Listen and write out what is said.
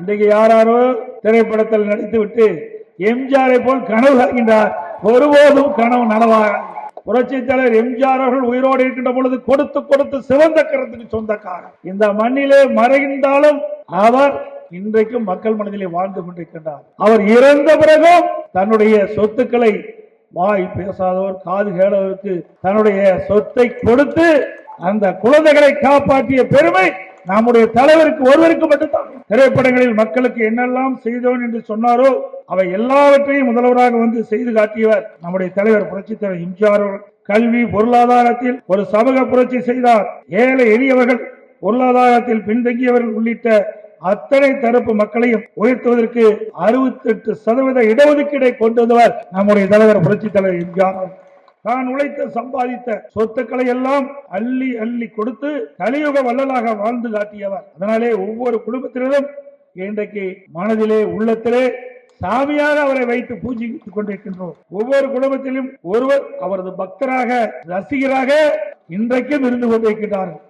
இன்றைக்கு யாரோ திரைப்படத்தில் நடித்துவிட்டு எம்ஜிஆரை போல் கனவு காண்கின்றார். ஒருபோதும் கனவு நனவாக. புரட்சி தலைவர் எம்ஜிஆர் அவர்கள் உயிரோடு இருக்கின்ற பொழுது கொடுத்து கொடுத்து சிவந்த கரத்துக்கு சொந்தக்காரர். இந்த மண்ணிலே மறைந்தாலும் அவர் இன்றைக்கும் மக்கள் மனதிலே வாழ்ந்து கொண்டிருக்கின்றார். அவர் இறந்த பிறகும் தன்னுடைய சொத்துக்களை வாய் பேசாதவர், காது கேளவருக்கு தன்னுடைய சொத்தை கொடுத்து அந்த குழந்தைகளை காப்பாற்றிய பெருமை நம்முடைய தலைவருக்கு ஒருவருக்கு மட்டும்தான். திரைப்படங்களில் மக்களுக்கு என்னெல்லாம் செய்தோம் என்று சொன்னாரோ அவை எல்லாவற்றையும் முதல்வராக வந்து செய்து காட்டியவர் நம்முடைய தலைவர் புரட்சி தலைவர் எம்ஜிஆர். கல்வி பொருளாதாரத்தில் ஒரு சமூக புரட்சி செய்தார். ஏழை எளியவர்கள், பொருளாதாரத்தில் பின்தங்கியவர்கள் உள்ளிட்ட அத்தனை தரப்பு மக்களையும் உயர்த்துவதற்கு 68% இடஒதுக்கீடை கொண்டு வந்தவர் நம்முடைய தலைவர் புரட்சி தலைவர் எம்ஜிஆர். தான் உழைத்து சம்பாதித்த சொத்துக்களை எல்லாம் அள்ளி அள்ளி கொடுத்து கலியுக வள்ளலாக வாழ்ந்து காட்டியவர். அதனாலே ஒவ்வொரு குடும்பத்தினரும் இன்றைக்கு மனதிலே உள்ளத்திலே சாமியாக அவரை வைத்து பூஜித்துக் கொண்டிருக்கின்றோம். ஒவ்வொரு குடும்பத்திலும் ஒருவர் அவரது பக்தராக, ரசிகராக இன்றைக்கும் இருந்து கொண்டிருக்கிறார்கள்.